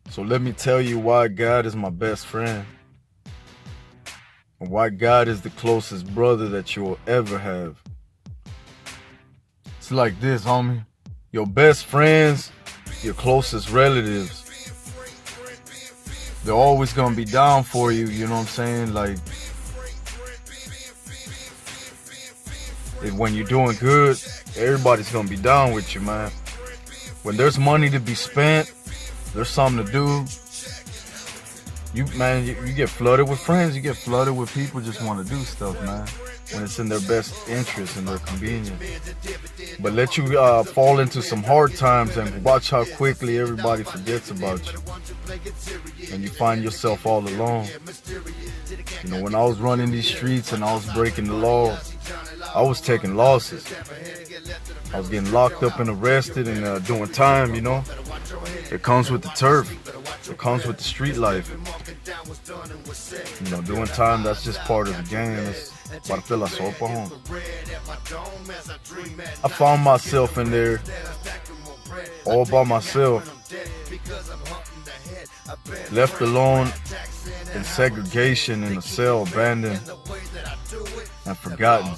So let me tell you why God is my best friend. And why God is the closest brother that you will ever have. It's like this, homie. Your best friends, your closest relatives, they're always gonna be down for you, you know what I'm saying? Like, when you're doing good, everybody's gonna be down with you, man. When there's money to be spent, there's something to do. You get flooded with friends. You get flooded with people just want to do stuff, man. When it's in their best interest and their convenience. But let you fall into some hard times and watch how quickly everybody forgets about you. And you find yourself all alone. You know, when I was running these streets and I was breaking the law, I was taking losses. I was getting locked up and arrested and doing time, you know. It comes with the turf. It comes with the street life. You know, doing time, that's just part of the game. It's parte de la sopa, home. I found myself in there all by myself, left alone in segregation in a cell, abandoned and forgotten.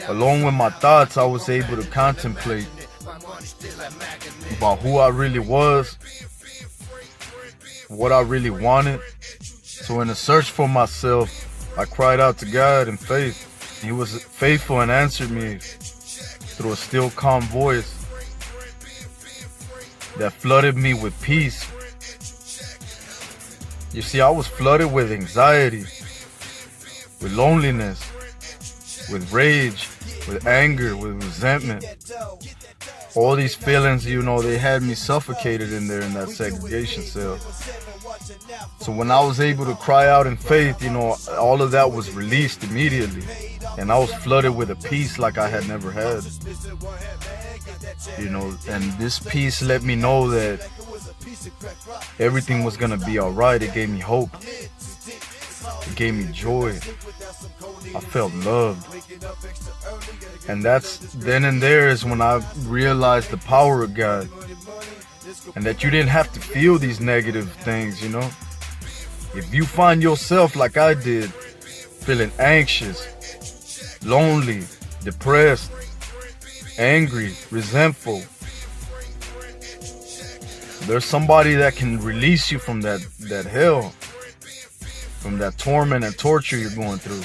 Alone with my thoughts, I was able to contemplate about who I really was, what I really wanted. So in the search for myself, I cried out to God in faith. He was faithful and answered me through a still calm voice that flooded me with peace. You see, I was flooded with anxiety, with loneliness, with rage, with anger, with resentment. All these feelings, you know, they had me suffocated in there in that segregation cell. So when I was able to cry out in faith, you know, all of that was released immediately. And I was flooded with a peace like I had never had. You know, and this peace let me know that everything was gonna be alright. It gave me hope. It gave me joy. I felt loved. And that's then and there is when I realized the power of God. And that you didn't have to feel these negative things, you know. If you find yourself like I did, feeling anxious, lonely, depressed, angry, resentful, there's somebody that can release you from that hell, from that torment and torture you're going through.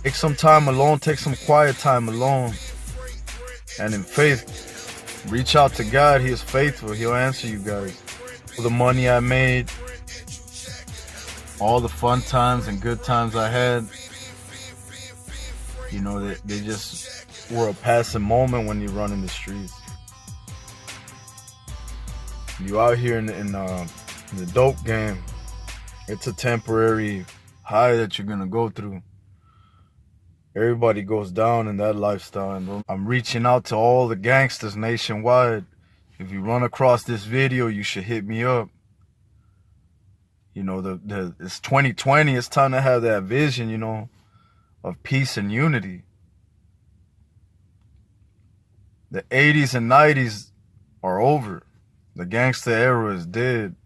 Take some time alone, take some quiet time alone, and in faith, reach out to God. He is faithful. He'll answer you guys. All the money I made, all the fun times and good times I had, you know, they just were a passing moment when you run in the streets. You out here in the dope game, it's a temporary high that you're gonna go through. Everybody goes down in that lifestyle, and I'm reaching out to all the gangsters nationwide. If you run across this video, you should hit me up. You know, it's 2020. It's time to have that vision, you know, of peace and unity. The 80s and 90s are over. The gangster era is dead.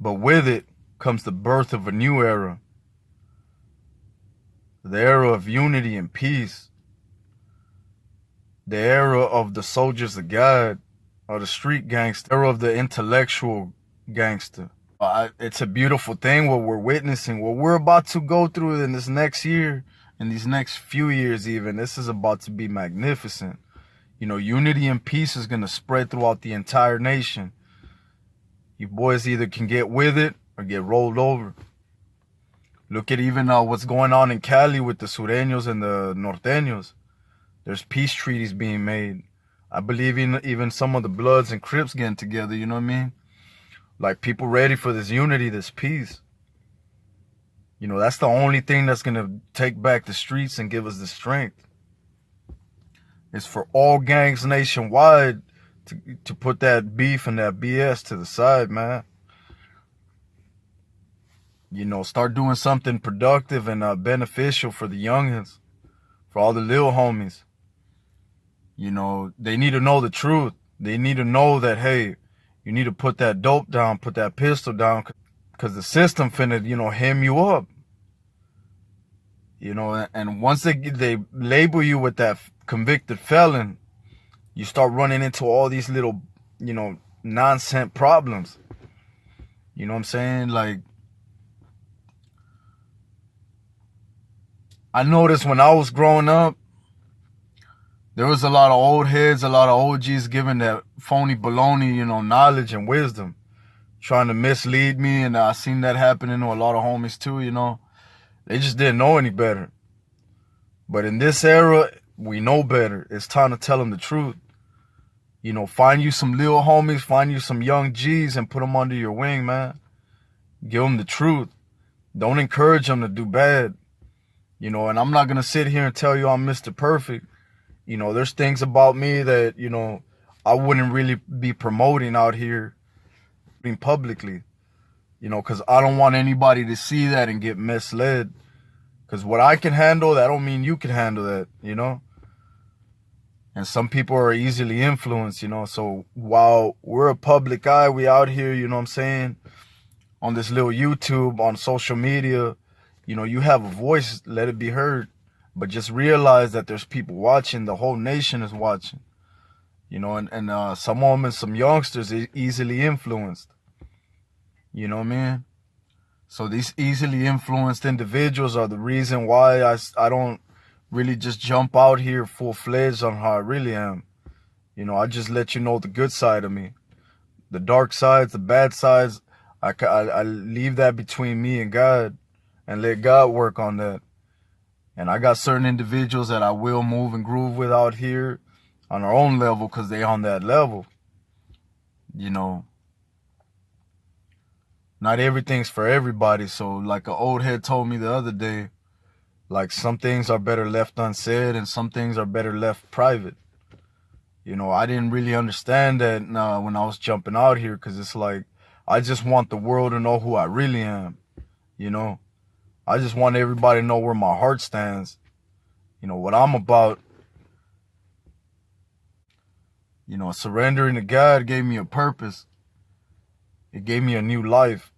But with it comes the birth of a new era. The era of unity and peace. The era of the soldiers of God, or the street gangster, era of the intellectual gangster. It's a beautiful thing what we're witnessing, what we're about to go through in this next year, in these next few years even. This is about to be magnificent. You know, unity and peace is going to spread throughout the entire nation. You boys either can get with it or get rolled over. Look at even what's going on in Cali with the Sureños and the Norteños. There's peace treaties being made. I believe even some of the Bloods and Crips getting together, you know what I mean? Like, people ready for this unity, this peace. You know, that's the only thing that's going to take back the streets and give us the strength. It's for all gangs nationwide to put that beef and that BS to the side, man. You know, start doing something productive and beneficial for the youngins, for all the little homies. You know, they need to know the truth. They need to know that, hey, you need to put that dope down, put that pistol down, because the system finna, hem you up. And once they label you with that convicted felon, you start running into all these little, nonsense problems. You know what I'm saying? Like, I noticed when I was growing up, there was a lot of old heads, a lot of OGs giving that phony baloney, knowledge and wisdom, trying to mislead me. And I seen that happening to a lot of homies too, They just didn't know any better. But in this era, we know better. It's time to tell them the truth. Find you some little homies, find you some young G's and put them under your wing, man. Give them the truth. Don't encourage them to do bad. And I'm not going to sit here and tell you I'm Mr. Perfect. There's things about me that, I wouldn't really be promoting out here publicly, because I don't want anybody to see that and get misled. Because what I can handle, that don't mean you can handle that, And some people are easily influenced, So while we're a public eye, we out here, what I'm saying, on this little YouTube, on social media, you have a voice, let it be heard. But just realize that there's people watching. The whole nation is watching, and some of them, some youngsters are easily influenced. You know what I mean? So these easily influenced individuals are the reason why I don't really just jump out here full-fledged on how I really am. I just let you know the good side of me. The dark sides, the bad sides, I leave that between me and God and let God work on that. And I got certain individuals that I will move and groove with out here on our own level because they on that level. Not everything's for everybody. So like an old head told me the other day, like some things are better left unsaid and some things are better left private. I didn't really understand that when I was jumping out here, because it's like, I just want the world to know who I really am. I just want everybody to know where my heart stands. What I'm about. Surrendering to God gave me a purpose. It gave me a new life.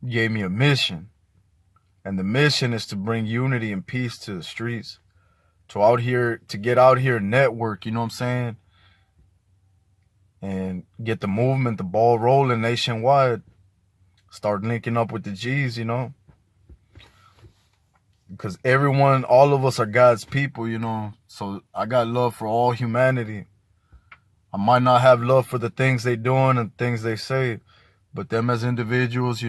It gave me a mission. And the mission is to bring unity and peace to the streets. To get out here and network, you know what I'm saying? And get the movement, the ball rolling nationwide. Start linking up with the G's, Because all of us are God's people, So I got love for all humanity. I might not have love for the things they doing and things they say, but them as individuals,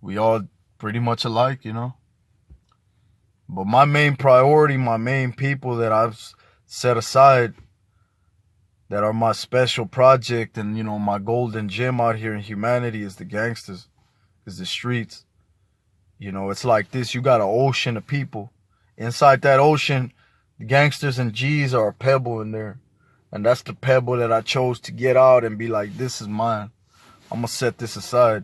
we all pretty much alike, But my main priority, my main people that I've set aside, that are my special project and, my golden gem out here in humanity is the gangsters, is the streets. It's like this. You got an ocean of people. Inside that ocean, the gangsters and G's are a pebble in there. And that's the pebble that I chose to get out and be like, this is mine. I'm going to set this aside.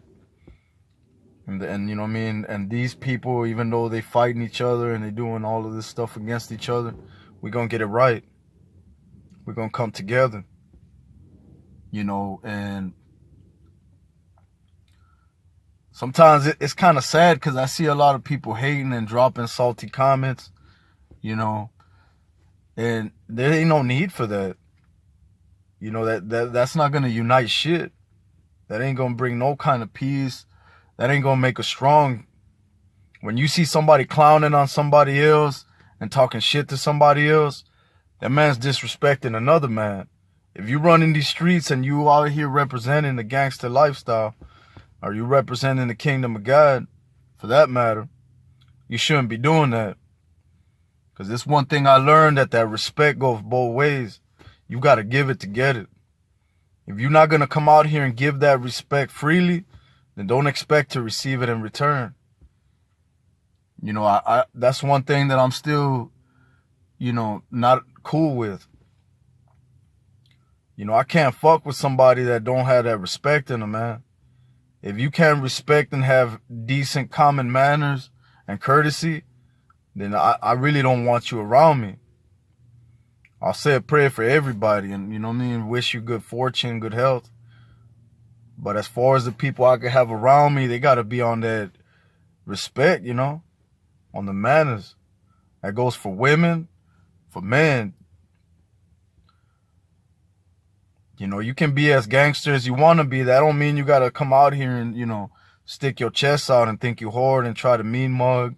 And you know what I mean? And these people, even though they fighting each other and they doing all of this stuff against each other, we're going to get it right. We're going to come together. And sometimes it's kind of sad because I see a lot of people hating and dropping salty comments, and there ain't no need for that. That's not going to unite shit. That ain't going to bring no kind of peace. That ain't going to make us strong. When you see somebody clowning on somebody else and talking shit to somebody else, that man's disrespecting another man. If you run in these streets and you out here representing the gangster lifestyle, or you representing the kingdom of God, for that matter, you shouldn't be doing that. Because it's one thing I learned, that respect goes both ways. You got to give it to get it. If you're not going to come out here and give that respect freely, then don't expect to receive it in return. That's one thing that I'm still, not cool with. I can't fuck with somebody that don't have that respect in them, man. If you can't respect and have decent common manners and courtesy, then I really don't want you around me. I'll say a prayer for everybody, and you know what I mean, wish you good fortune, good health. But as far as the people I could have around me, they got to be on that respect, you know, on the manners. That goes for women, for men. You know, you can be as gangster as you want to be. That don't mean you got to come out here and, you know, stick your chest out and think you hard and try to mean mug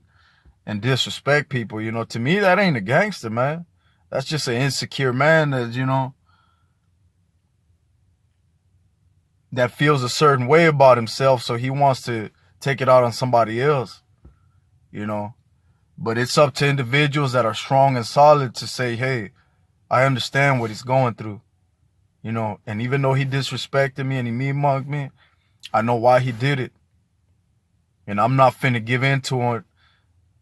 and disrespect people. You know, to me, that ain't a gangster, man. That's just an insecure man that, you know, that feels a certain way about himself, so he wants to take it out on somebody else, you know. But it's up to individuals that are strong and solid to say, hey, I understand what he's going through, you know. And even though he disrespected me and he mean mugged me, I know why he did it. And I'm not finna give in to it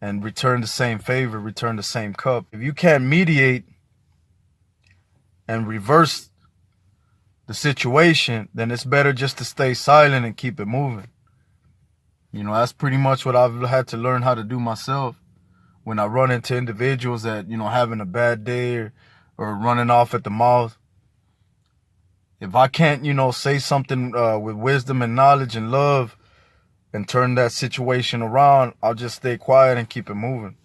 and return the same favor, return the same cup. If you can't mediate and reverse the situation, then it's better just to stay silent and keep it moving. You know, that's pretty much what I've had to learn how to do myself. When I run into individuals that, you know, having a bad day or running off at the mouth, if I can't, you know, say something with wisdom and knowledge and love and turn that situation around, I'll just stay quiet and keep it moving.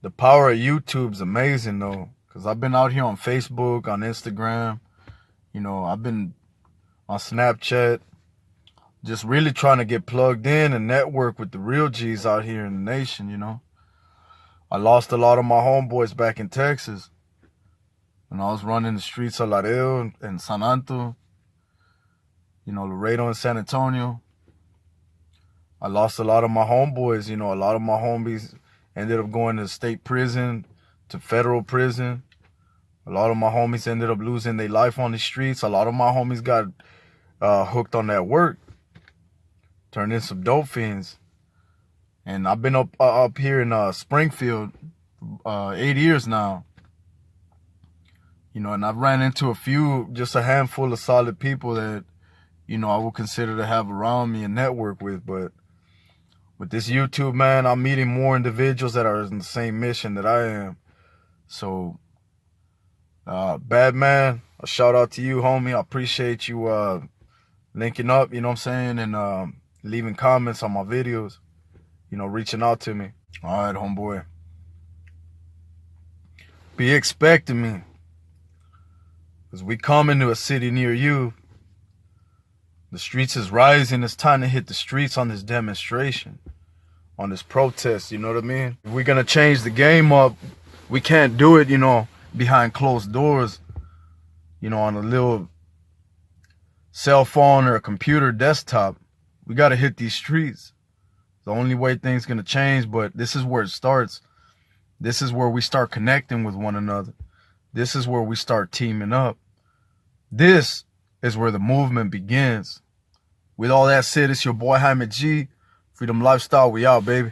The power of YouTube's amazing, though, because I've been out here on Facebook, on Instagram. You know, I've been on Snapchat, just really trying to get plugged in and network with the real G's out here in the nation, you know. I lost a lot of my homeboys back in Texas when I was running the streets of Laredo and San Antonio, you know, Laredo and San Antonio. I lost a lot of my homeboys, you know. A lot of my homies ended up going to state prison, to federal prison. A lot of my homies ended up losing their life on the streets. A lot of my homies got hooked on that work, turned in some dope fiends. And I've been up here in Springfield 8 years now. You know, and I've ran into just a handful of solid people that, you know, I would consider to have around me and network with. But with this YouTube, man, I'm meeting more individuals that are in the same mission that I am. So, Bad man, a shout out to you, homie. I appreciate you linking up, you know what I'm saying, and leaving comments on my videos, you know, reaching out to me. All right, homeboy. Be expecting me, because we coming to a city near you. The streets is rising. It's time to hit the streets on this demonstration, on this protest, you know what I mean? If we're going to change the game up, we can't do it, you know, behind closed doors, you know, on a little cell phone or a computer desktop. We got to hit these streets. The only way things going to change, but this is where it starts. This is where we start connecting with one another. This is where we start teaming up. This is where the movement begins. With all that said, it's your boy Jaime G. Freedom Lifestyle, we out, baby.